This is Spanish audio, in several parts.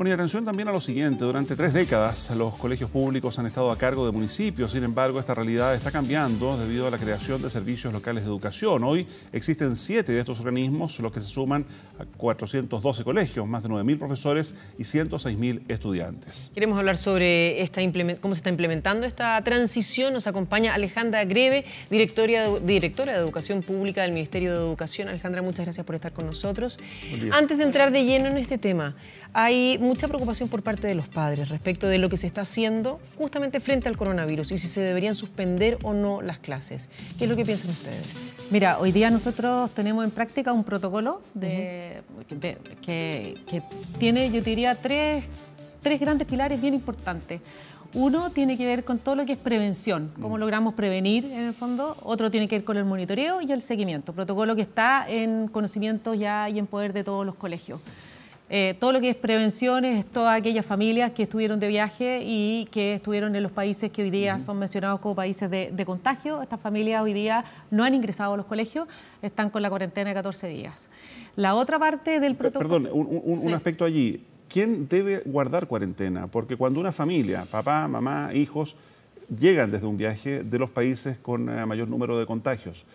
Bueno, y atención también a lo siguiente. Durante 3 décadas los colegios públicos han estado a cargo de municipios. Sin embargo, esta realidad está cambiando debido a la creación de servicios locales de educación. Hoy existen 7 de estos organismos, los que se suman a 412 colegios, más de 9.000 profesores y 106.000 estudiantes. Queremos hablar sobre cómo se está implementando esta transición. Nos acompaña Alejandra Greve, directora de Educación Pública del Ministerio de Educación. Alejandra, muchas gracias por estar con nosotros. Antes de entrar de lleno en este tema, hay mucha preocupación por parte de los padres respecto de lo que se está haciendo justamente frente al coronavirus y si se deberían suspender o no las clases. ¿Qué es lo que piensan ustedes? Mira, hoy día nosotros tenemos en práctica un protocolo que tiene, yo diría, tres grandes pilares bien importantes. Uno tiene que ver con todo lo que es prevención, cómo logramos prevenir en el fondo. Otro tiene que ver con el monitoreo y el seguimiento. Protocolo que está en conocimiento ya y en poder de todos los colegios. Todo lo que es prevención es todas aquellas familias que estuvieron de viaje y que estuvieron en los países que hoy día son mencionados como países de contagio. Estas familias hoy día no han ingresado a los colegios, están con la cuarentena de 14 días. La otra parte del protocolo... Perdón, un aspecto allí. ¿Quién debe guardar cuarentena? Porque cuando una familia, papá, mamá, hijos, llegan desde un viaje de los países con mayor número de contagios,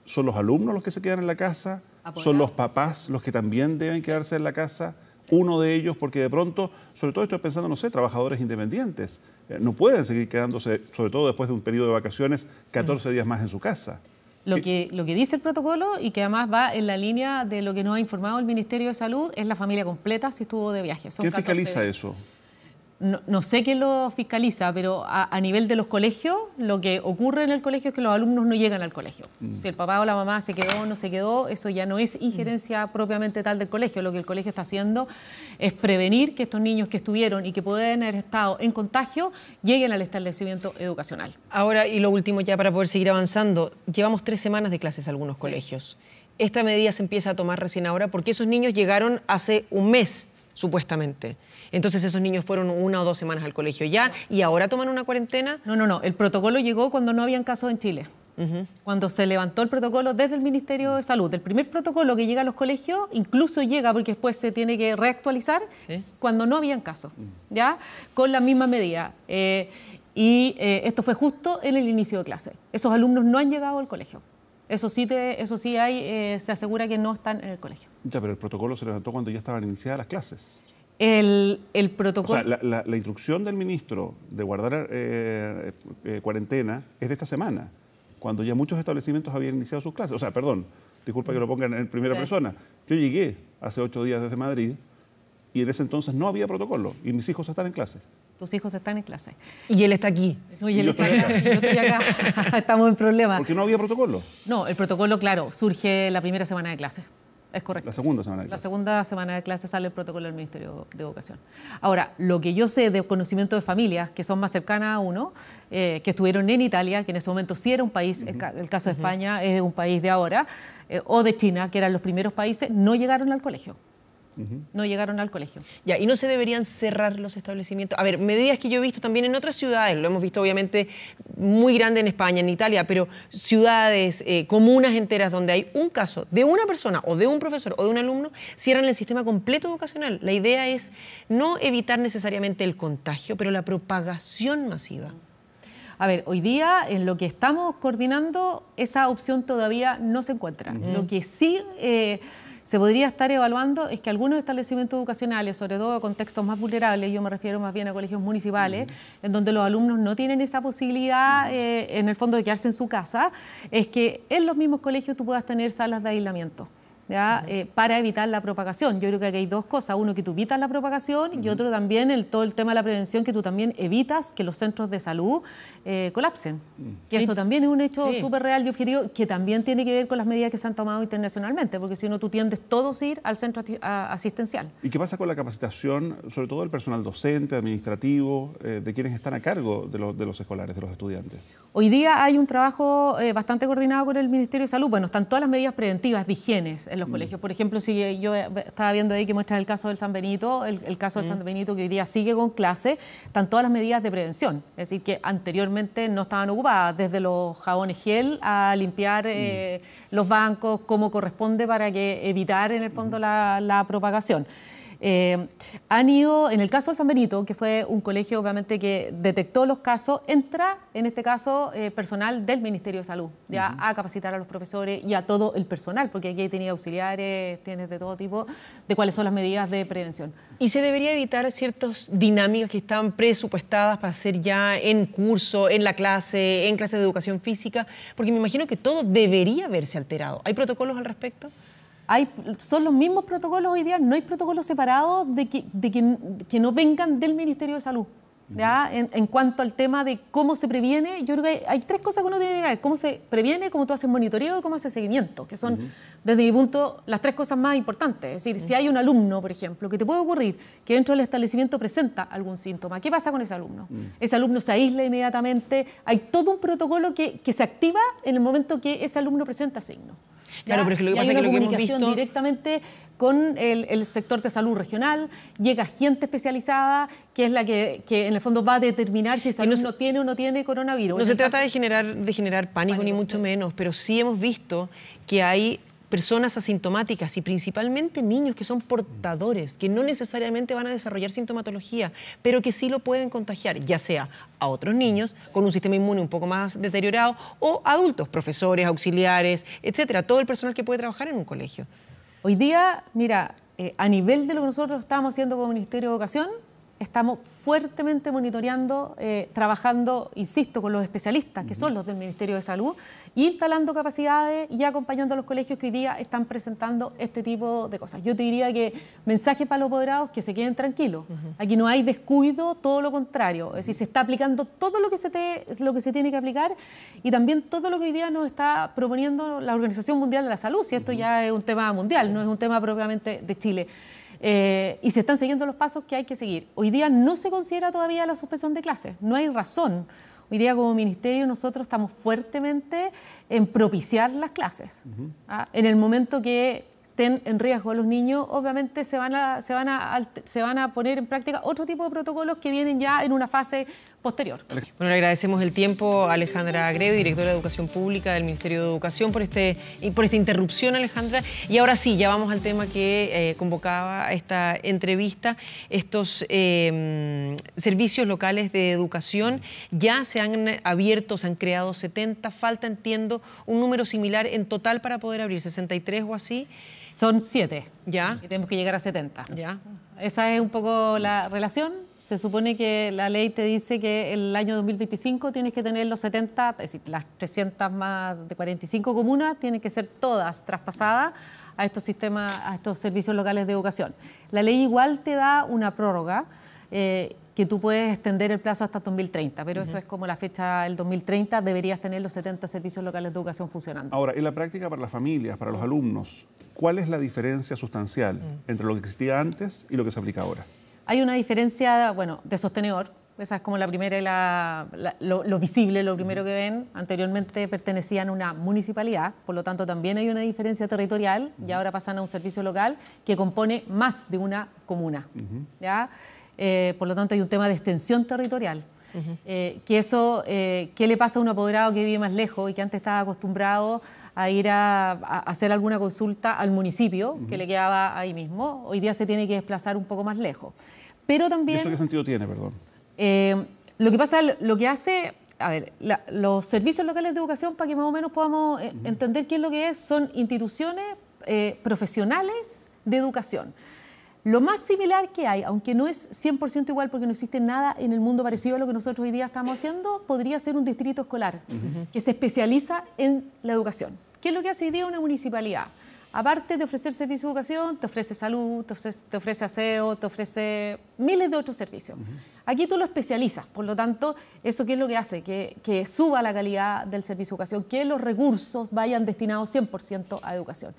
¿son los alumnos los que se quedan en la casa? ¿Son los papás los que también deben quedarse en la casa? Uno de ellos, porque de pronto, sobre todo estoy pensando, no sé, trabajadores independientes, no pueden seguir quedándose, sobre todo después de un periodo de vacaciones, 14 días más en su casa. Lo que dice el protocolo y que además va en la línea de lo que nos ha informado el Ministerio de Salud es la familia completa si estuvo de viaje. ¿Quién fiscaliza eso? No sé quién lo fiscaliza, pero a nivel de los colegios, lo que ocurre en el colegio es que los alumnos no llegan al colegio. Si el papá o la mamá se quedó o no se quedó, eso ya no es injerencia propiamente tal del colegio. Lo que el colegio está haciendo es prevenir que estos niños que estuvieron y que pueden haber estado en contagio lleguen al establecimiento educacional. Ahora, y lo último ya para poder seguir avanzando, llevamos 3 semanas de clases en algunos colegios. Esta medida se empieza a tomar recién ahora porque esos niños llegaron hace un mes, supuestamente. Entonces esos niños fueron 1 o 2 semanas al colegio ya y ahora toman una cuarentena. No. El protocolo llegó cuando no habían casos en Chile. Cuando se levantó el protocolo desde el Ministerio de Salud. El primer protocolo que llega a los colegios incluso llega, porque después se tiene que reactualizar, cuando no habían casos, ¿ya? Con la misma medida. Esto fue justo en el inicio de clase. Esos alumnos no han llegado al colegio. Eso sí se asegura que no están en el colegio. Ya, pero el protocolo se levantó cuando ya estaban iniciadas las clases. El protocolo... O sea, la instrucción del ministro de guardar cuarentena es de esta semana, cuando ya muchos establecimientos habían iniciado sus clases. O sea, perdón, disculpa que lo ponga en primera persona. Yo llegué hace 8 días desde Madrid y en ese entonces no había protocolo y mis hijos están en clase. Tus hijos están en clase. Y él está aquí. No, y él está acá. Yo estoy acá. Estamos en problema. ¿Por qué no había protocolo? No, el protocolo, claro, surge la primera semana de clase. Es correcto. La segunda semana de clase. La segunda semana de clase sale el protocolo del Ministerio de Educación. Ahora, lo que yo sé de conocimiento de familias que son más cercanas a uno, que estuvieron en Italia, que en ese momento sí era un país, el caso de España es un país de ahora, o de China, que eran los primeros países, no llegaron al colegio. No llegaron al colegio. Ya, y no se deberían cerrar los establecimientos. A ver, medidas que yo he visto también en otras ciudades, lo hemos visto obviamente muy grande en España, en Italia, pero ciudades, comunas enteras donde hay un caso de una persona o de un profesor o de un alumno, cierran el sistema completo educacional. La idea es no evitar necesariamente el contagio, pero la propagación masiva. A ver, hoy día en lo que estamos coordinando, esa opción todavía no se encuentra. Lo que sí... se podría estar evaluando es que algunos establecimientos educacionales, sobre todo a contextos más vulnerables, yo me refiero más bien a colegios municipales, en donde los alumnos no tienen esa posibilidad, en el fondo, de quedarse en su casa, es que en los mismos colegios tú puedas tener salas de aislamiento. ¿Ya? Para evitar la propagación. Yo creo que aquí hay 2 cosas. Uno, que tú evitas la propagación y otro también todo el tema de la prevención, que tú también evitas que los centros de salud colapsen. Y eso también es un hecho súper real y objetivo que también tiene que ver con las medidas que se han tomado internacionalmente, porque si no tú tiendes todos a ir al centro asistencial. ¿Y qué pasa con la capacitación, sobre todo del personal docente, administrativo, de quienes están a cargo de los escolares, de los estudiantes? Hoy día hay un trabajo bastante coordinado con el Ministerio de Salud. Bueno, están todas las medidas preventivas de higiene en los colegios. Por ejemplo, si yo estaba viendo ahí que muestra el caso del San Benito, el caso del San Benito que hoy día sigue con clase, están todas las medidas de prevención. Es decir, que anteriormente no estaban ocupadas, desde los jabones gel a limpiar los bancos como corresponde para que evitar en el fondo la propagación. Han ido, en el caso del San Benito, que fue un colegio obviamente que detectó los casos, entra en este caso personal del Ministerio de Salud, ya a capacitar a los profesores y a todo el personal, porque aquí tenía auxiliares, tienes de todo tipo, de cuáles son las medidas de prevención. ¿Y se debería evitar ciertas dinámicas que están presupuestadas para hacer ya en curso, en la clase, en clases de educación física? Porque me imagino que todo debería verse alterado. ¿Hay protocolos al respecto? Son los mismos protocolos hoy día, no hay protocolos separados que no vengan del Ministerio de Salud. ¿Ya? En cuanto al tema de cómo se previene, yo creo que hay 3 cosas que uno tiene que ver: cómo se previene, cómo tú haces monitoreo y cómo haces seguimiento, que son, desde mi punto, las 3 cosas más importantes. Es decir, si hay un alumno, por ejemplo, que te puede ocurrir que dentro del establecimiento presenta algún síntoma, ¿qué pasa con ese alumno? Ese alumno se aísla inmediatamente, hay todo un protocolo que se activa en el momento que ese alumno presenta signos. Claro, pero es que lo que pasa hay es una que lo que hemos comunicación visto directamente con el sector de salud regional, llega gente especializada que es la que en el fondo va a determinar si ese alumno tiene o no tiene coronavirus. No se trata de generar pánico ni mucho menos, pero sí hemos visto que hay personas asintomáticas y principalmente niños que son portadores, que no necesariamente van a desarrollar sintomatología, pero que sí lo pueden contagiar, ya sea a otros niños con un sistema inmune un poco más deteriorado o adultos, profesores, auxiliares, etcétera, todo el personal que puede trabajar en un colegio. Hoy día, mira, a nivel de lo que nosotros estamos haciendo como Ministerio de Educación, estamos fuertemente monitoreando, trabajando, insisto, con los especialistas, que son los del Ministerio de Salud, instalando capacidades y acompañando a los colegios que hoy día están presentando este tipo de cosas. Yo te diría que mensaje para los apoderados, que se queden tranquilos. Aquí no hay descuido, todo lo contrario. Es decir, se está aplicando todo lo que se tiene que aplicar y también todo lo que hoy día nos está proponiendo la Organización Mundial de la Salud, si esto ya es un tema mundial, no es un tema propiamente de Chile. Y se están siguiendo los pasos que hay que seguir. Hoy día no se considera todavía la suspensión de clases, no hay razón. Hoy día como ministerio nosotros estamos fuertemente en propiciar las clases. En el momento que estén en riesgo los niños, obviamente se van a poner en práctica otro tipo de protocolos que vienen ya en una fase posterior. Bueno, le agradecemos el tiempo a Alejandra Greve, directora de Educación Pública del Ministerio de Educación, por esta interrupción, Alejandra. Y ahora sí, ya vamos al tema que convocaba esta entrevista. Estos servicios locales de educación ya se han abierto, se han creado 70. Falta, entiendo, un número similar en total para poder abrir, 63 o así. Son 7. Ya. Y tenemos que llegar a 70. Ya. Esa es un poco la relación. Se supone que la ley te dice que el año 2025 tienes que tener los 70, es decir, las 300 más de 45 comunas tienen que ser todas traspasadas a estos sistemas, a estos servicios locales de educación. La ley igual te da una prórroga que tú puedes extender el plazo hasta 2030, pero eso es como la fecha del 2030, deberías tener los 70 servicios locales de educación funcionando. Ahora, en la práctica para las familias, para los alumnos, ¿cuál es la diferencia sustancial entre lo que existía antes y lo que se aplica ahora? Hay una diferencia, bueno, de sostenedor. Esa es como la primera y lo visible, lo primero que ven. Anteriormente pertenecían a una municipalidad, por lo tanto también hay una diferencia territorial y ahora pasan a un servicio local que compone más de una comuna. ¿Ya? Por lo tanto hay un tema de extensión territorial. ¿Qué le pasa a un apoderado que vive más lejos y que antes estaba acostumbrado a ir a hacer alguna consulta al municipio que le quedaba ahí mismo? Hoy día se tiene que desplazar un poco más lejos. Pero también... ¿Y eso qué sentido tiene, perdón? Lo que pasa, lo que hace... A ver, los servicios locales de educación, para que más o menos podamos entender qué es lo que es, son instituciones profesionales de educación. Lo más similar que hay, aunque no es 100% igual porque no existe nada en el mundo parecido a lo que nosotros hoy día estamos haciendo, podría ser un distrito escolar que se especializa en la educación. ¿Qué es lo que hace hoy día una municipalidad? Aparte de ofrecer servicio de educación, te ofrece salud, te ofrece aseo, te ofrece miles de otros servicios. Aquí tú lo especializas, por lo tanto, ¿eso qué es lo que hace? Que suba la calidad del servicio de educación, que los recursos vayan destinados 100% a educación.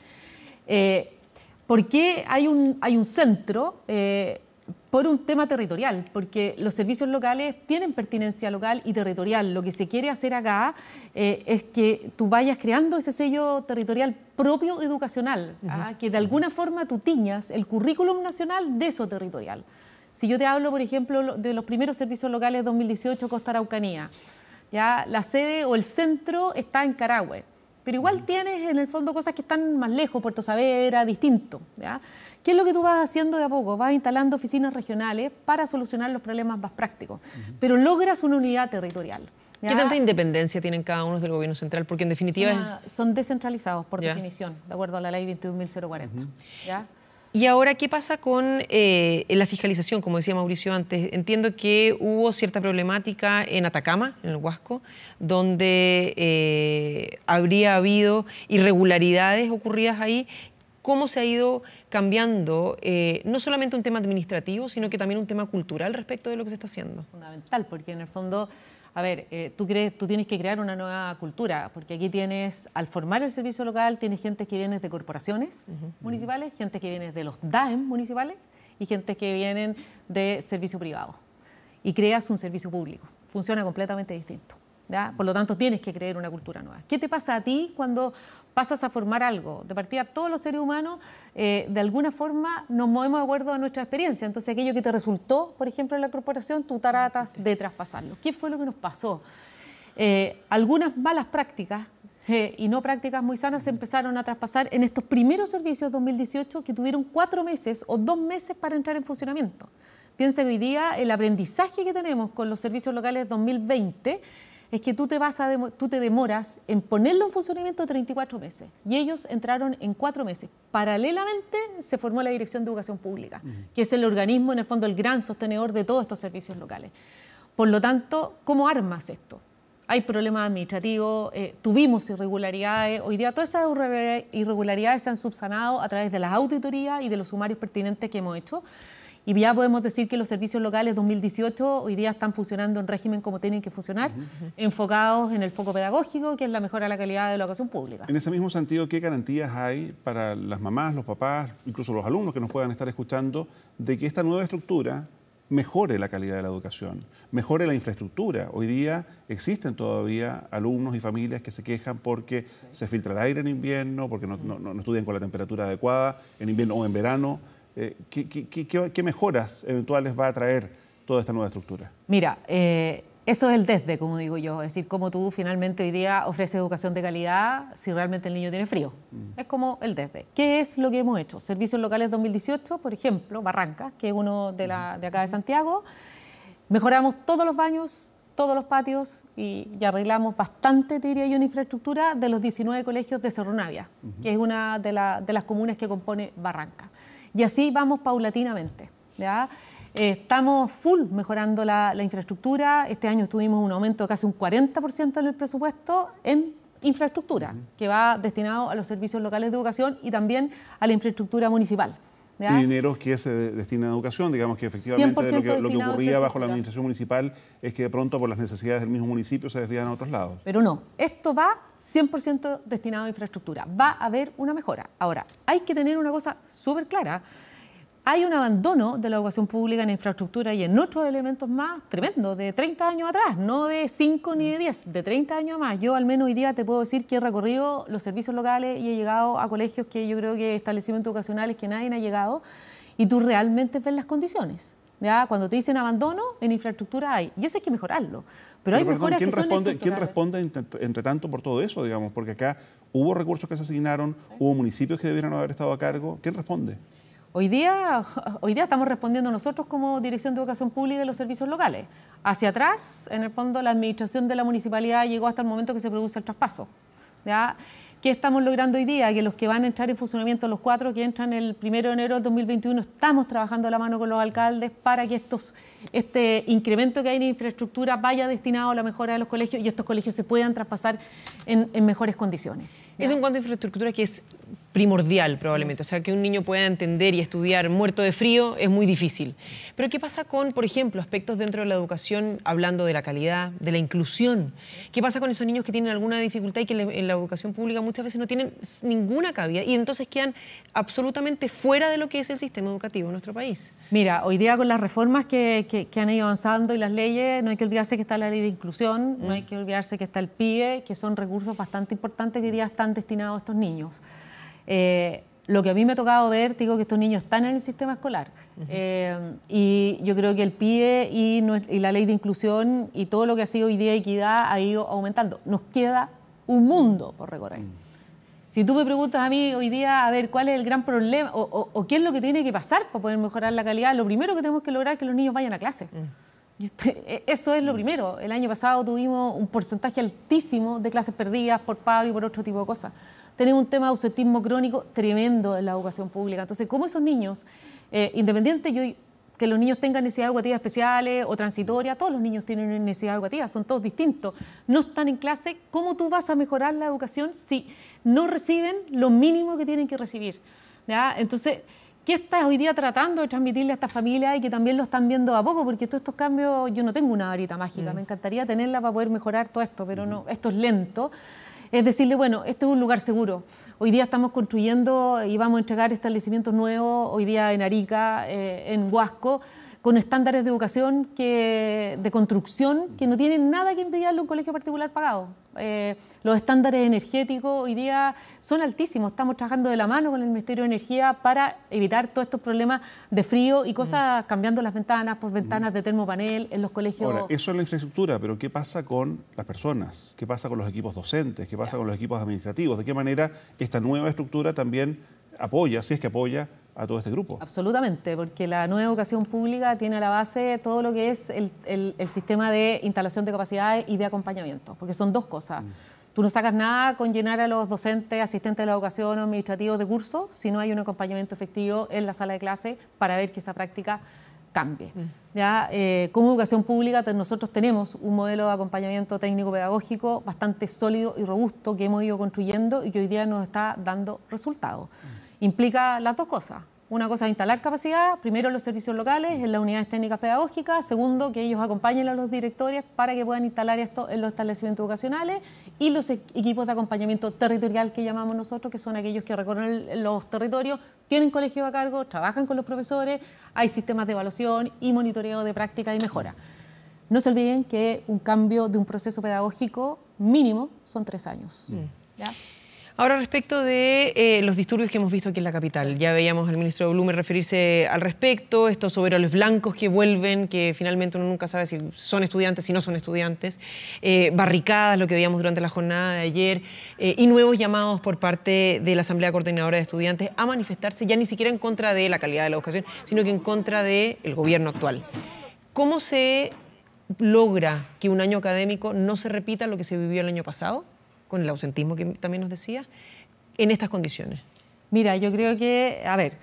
¿Por qué hay un centro? Por un tema territorial, porque los servicios locales tienen pertinencia local y territorial. Lo que se quiere hacer acá es que tú vayas creando ese sello territorial propio educacional, que de alguna forma tú tiñas el currículum nacional de eso territorial. Si yo te hablo, por ejemplo, de los primeros servicios locales 2018, Costa Araucanía, ¿ya? La sede o el centro está en Carahue. pero igual tienes en el fondo cosas que están más lejos, Puerto Saavedra, distinto, ¿ya? ¿Qué es lo que tú vas haciendo de a poco? Vas instalando oficinas regionales para solucionar los problemas más prácticos, pero logras una unidad territorial. ¿Ya? ¿Qué tanta independencia tienen cada uno del gobierno central? Porque en definitiva... Son descentralizados por definición, de acuerdo a la ley 21.040. ¿Ya? Y ahora, ¿qué pasa con la fiscalización? Como decía Mauricio antes, entiendo que hubo cierta problemática en Atacama, en el Huasco, donde habría habido irregularidades ocurridas ahí. ¿Cómo se ha ido cambiando no solamente un tema administrativo, sino que también un tema cultural respecto de lo que se está haciendo? Fundamental, porque en el fondo, a ver, tú tienes que crear una nueva cultura, porque aquí tienes, al formar el servicio local, tienes gente que viene de corporaciones municipales, gente que viene de los DAEM municipales y gente que vienen de servicio privado. Y creas un servicio público. Funciona completamente distinto. ¿Ya? Por lo tanto, tienes que crear una cultura nueva. ¿Qué te pasa a ti cuando pasas a formar algo? De partida, todos los seres humanos, de alguna forma, nos movemos de acuerdo a nuestra experiencia. Entonces, aquello que te resultó, por ejemplo, en la corporación, tú tratas de traspasarlo. ¿Qué fue lo que nos pasó? Algunas malas prácticas y no prácticas muy sanas se empezaron a traspasar en estos primeros servicios 2018 que tuvieron 4 meses o 2 meses para entrar en funcionamiento. Piensa que hoy día el aprendizaje que tenemos con los servicios locales 2020 es que tú te demoras en ponerlo en funcionamiento 34 meses y ellos entraron en 4 meses. Paralelamente se formó la Dirección de Educación Pública, que es el organismo, en el fondo, el gran sostenedor de todos estos servicios locales. Por lo tanto, ¿cómo armas esto? Hay problemas administrativos, tuvimos irregularidades. Hoy día todas esas irregularidades se han subsanado a través de las auditorías y de los sumarios pertinentes que hemos hecho. Y ya podemos decir que los servicios locales 2018 hoy día están funcionando en régimen como tienen que funcionar, enfocados en el foco pedagógico, que es la mejora de la calidad de la educación pública. En ese mismo sentido, ¿qué garantías hay para las mamás, los papás, incluso los alumnos que nos puedan estar escuchando, de que esta nueva estructura mejore la calidad de la educación, mejore la infraestructura? Hoy día existen todavía alumnos y familias que se quejan porque se filtra el aire en invierno, porque no estudian con la temperatura adecuada en invierno o en verano. ¿Qué mejoras eventuales va a traer toda esta nueva estructura? Mira, eso es el desde, como digo yo, es decir, cómo tú finalmente hoy día ofreces educación de calidad si realmente el niño tiene frío. Es como el desde. ¿Qué es lo que hemos hecho? Servicios locales 2018, por ejemplo, Barranca, que es uno de acá de Santiago, mejoramos todos los baños, todos los patios y arreglamos bastante, te diría yo, en infraestructura de los 19 colegios de Cerro Navia, que es una de las comunas que compone Barranca. Y así vamos paulatinamente, ¿ya? Estamos full mejorando la infraestructura. Este año tuvimos un aumento de casi un 40% en el presupuesto en infraestructura, que va destinado a los servicios locales de educación y también a la infraestructura municipal. ¿Ya? Y dineros que se destinan a educación, digamos que efectivamente lo que ocurría bajo la administración municipal es que de pronto por las necesidades del mismo municipio se desvían a otros lados. Pero no, esto va 100% destinado a infraestructura, va a haber una mejora. Ahora, hay que tener una cosa súper clara. Hay un abandono de la educación pública en infraestructura y en otros elementos más tremendo, de 30 años atrás, no de 5 ni de 10, de 30 años más. Yo al menos hoy día te puedo decir que he recorrido los servicios locales y he llegado a colegios que yo creo que establecimientos educacionales que nadie ha llegado y tú realmente ves las condiciones. ¿Ya? Cuando te dicen abandono, en infraestructura hay. Y eso hay que mejorarlo. Pero hay mejoras que son estructurales. ¿Quién responde entre tanto por todo eso, digamos? Porque acá hubo recursos que se asignaron, hubo municipios que debieron haber estado a cargo. ¿Quién responde? Hoy día estamos respondiendo nosotros como Dirección de Educación Pública y los servicios locales. Hacia atrás, en el fondo, la administración de la municipalidad llegó hasta el momento que se produce el traspaso. ¿Ya? ¿Qué estamos logrando hoy día? Que los que van a entrar en funcionamiento, los 4 que entran el 1 de enero del 2021, estamos trabajando a la mano con los alcaldes para que este incremento que hay en infraestructura vaya destinado a la mejora de los colegios y estos colegios se puedan traspasar en mejores condiciones. ¿Ya? Eso en cuanto a infraestructura que es primordial probablemente, o sea, que un niño pueda entender y estudiar muerto de frío es muy difícil. Pero ¿qué pasa con, por ejemplo, aspectos dentro de la educación, hablando de la calidad, de la inclusión? ¿Qué pasa con esos niños que tienen alguna dificultad y que en la educación pública muchas veces no tienen ninguna cabida y entonces quedan absolutamente fuera de lo que es el sistema educativo en nuestro país? Mira, hoy día con las reformas que han ido avanzando y las leyes, no hay que olvidarse que está la ley de inclusión, no hay que olvidarse que está el PIE, que son recursos bastante importantes que hoy día están destinados a estos niños. Lo que a mí me ha tocado ver, digo que estos niños están en el sistema escolar y yo creo que el PIE y la ley de inclusión y todo lo que ha sido hoy día equidad ha ido aumentando. Nos queda un mundo por recorrer. Si tú me preguntas a mí hoy día, a ver, ¿cuál es el gran problema o qué es lo que tiene que pasar para poder mejorar la calidad? Lo primero que tenemos que lograr es que los niños vayan a clase. Eso es lo primero. El año pasado tuvimos un porcentaje altísimo de clases perdidas por paro y por otro tipo de cosas. Tenemos un tema de ausentismo crónico tremendo en la educación pública. Entonces, ¿cómo esos niños, independiente que los niños tengan necesidades educativas especiales o transitorias, todos los niños tienen una necesidad educativa, son todos distintos, no están en clase, ¿cómo tú vas a mejorar la educación si no reciben lo mínimo que tienen que recibir? ¿Ya? Entonces, ¿qué estás hoy día tratando de transmitirle a estas familias y que también lo están viendo a poco? Porque todos estos cambios, yo no tengo una varita mágica, me encantaría tenerla para poder mejorar todo esto, pero no, esto es lento. Es decirle, bueno, este es un lugar seguro. Hoy día estamos construyendo y vamos a entregar establecimientos nuevos, hoy día en Arica, en Huasco, con estándares de educación, de construcción, que no tienen nada que envidiarle a un colegio particular pagado. Los estándares energéticos hoy día son altísimos. Estamos trabajando de la mano con el Ministerio de Energía para evitar todos estos problemas de frío y cosas, cambiando las ventanas, pues ventanas de termopanel en los colegios. Ahora, eso es la infraestructura, pero ¿qué pasa con las personas? ¿Qué pasa con los equipos docentes? ¿Qué pasa con los equipos administrativos? ¿De qué manera esta nueva estructura también apoya, si es que apoya, a todo este grupo? Absolutamente, porque la nueva educación pública tiene a la base todo lo que es el sistema de instalación de capacidades y de acompañamiento, porque son dos cosas. Tú no sacas nada con llenar a los docentes, asistentes de la educación o administrativos de curso si no hay un acompañamiento efectivo en la sala de clase para ver que esa práctica cambie. ¿Ya? Como educación pública nosotros tenemos un modelo de acompañamiento técnico-pedagógico bastante sólido y robusto que hemos ido construyendo y que hoy día nos está dando resultados. Implica las dos cosas. Una cosa es instalar capacidad, primero en los servicios locales, en las unidades técnicas pedagógicas, segundo, que ellos acompañen a los directores para que puedan instalar esto en los establecimientos educacionales y los equipos de acompañamiento territorial que llamamos nosotros, que son aquellos que recorren los territorios, tienen colegios a cargo, trabajan con los profesores, hay sistemas de evaluación y monitoreo de práctica y mejora. No se olviden que un cambio de un proceso pedagógico mínimo son 3 años. ¿Ya? Ahora, respecto de los disturbios que hemos visto aquí en la capital, ya veíamos al ministro Blume referirse al respecto, estos overoles blancos que vuelven, que finalmente uno nunca sabe si son estudiantes, si no son estudiantes, barricadas, lo que veíamos durante la jornada de ayer, y nuevos llamados por parte de la Asamblea Coordinadora de Estudiantes a manifestarse ya ni siquiera en contra de la calidad de la educación, sino que en contra del gobierno actual. ¿Cómo se logra que un año académico no se repita lo que se vivió el año pasado, con el ausentismo que también nos decía, en estas condiciones? Mira, yo creo que, a ver,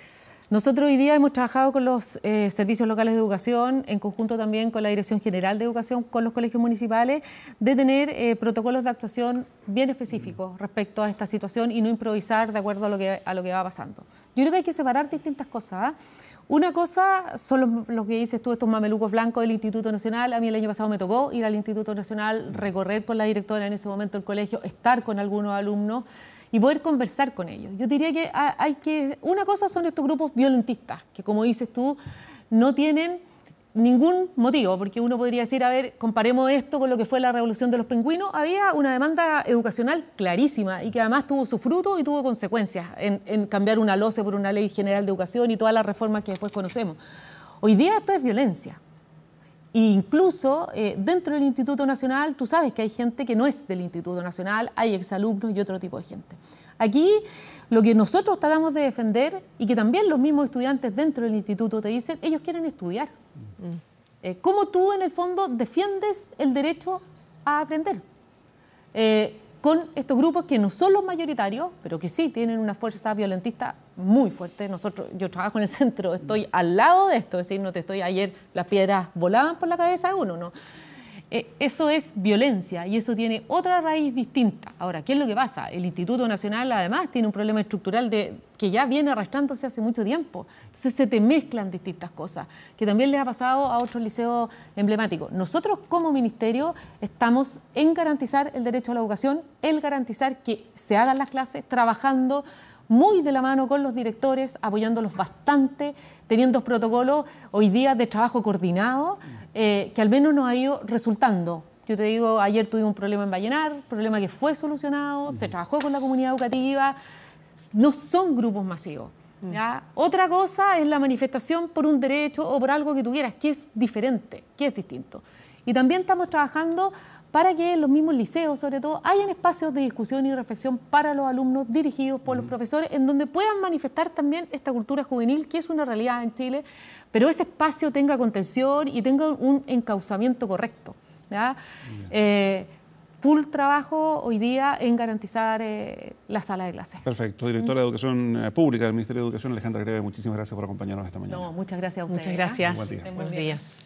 nosotros hoy día hemos trabajado con los servicios locales de educación, en conjunto también con la Dirección General de Educación, con los colegios municipales, de tener protocolos de actuación bien específicos respecto a esta situación y no improvisar de acuerdo a lo que va pasando. Yo creo que hay que separar distintas cosas. Una cosa son los que dices tú, estos mamelucos blancos del Instituto Nacional. A mí el año pasado me tocó ir al Instituto Nacional, recorrer con la directora en ese momento del colegio, estar con algunos alumnos y poder conversar con ellos. Yo diría que una cosa son estos grupos violentistas, que como dices tú, no tienen ningún motivo, porque uno podría decir, a ver, comparemos esto con lo que fue la revolución de los pingüinos. Había una demanda educacional clarísima y que además tuvo su fruto y tuvo consecuencias en cambiar una LOCE por una Ley General de Educación y todas las reformas que después conocemos. Hoy día esto es violencia. E incluso dentro del Instituto Nacional, tú sabes que hay gente que no es del Instituto Nacional, hay exalumnos y otro tipo de gente. Aquí lo que nosotros tratamos de defender y que también los mismos estudiantes dentro del instituto te dicen, ellos quieren estudiar. ¿Cómo tú en el fondo defiendes el derecho a aprender? Con estos grupos que no son los mayoritarios, pero que sí tienen una fuerza violentista muy fuerte. Yo trabajo en el centro, estoy al lado de esto, es decir, no te estoy ayer, las piedras volaban por la cabeza de uno, ¿no? Eso es violencia y eso tiene otra raíz distinta. Ahora, ¿qué es lo que pasa? El Instituto Nacional además tiene un problema estructural que ya viene arrastrándose hace mucho tiempo. Entonces se te mezclan distintas cosas, que también les ha pasado a otros liceos emblemáticos. Nosotros como ministerio estamos en garantizar el derecho a la educación, el garantizar que se hagan las clases, trabajando muy de la mano con los directores, apoyándolos bastante, teniendo protocolos hoy día de trabajo coordinado, que al menos nos ha ido resultando. Yo te digo, ayer tuvimos un problema en Vallenar, problema que fue solucionado, se trabajó con la comunidad educativa, no son grupos masivos. ¿Ya? Otra cosa es la manifestación por un derecho o por algo que tú quieras, que es diferente, que es distinto. Y también estamos trabajando para que en los mismos liceos, sobre todo, hayan espacios de discusión y reflexión para los alumnos dirigidos por los profesores, en donde puedan manifestar también esta cultura juvenil, que es una realidad en Chile, pero ese espacio tenga contención y tenga un encauzamiento correcto, ¿ya? Full trabajo hoy día en garantizar la sala de clases. Perfecto. Directora de Educación Pública del Ministerio de Educación, Alejandra Greve, muchísimas gracias por acompañarnos esta mañana. No, muchas gracias a ustedes. Muchas gracias. Buen día. Buenos días.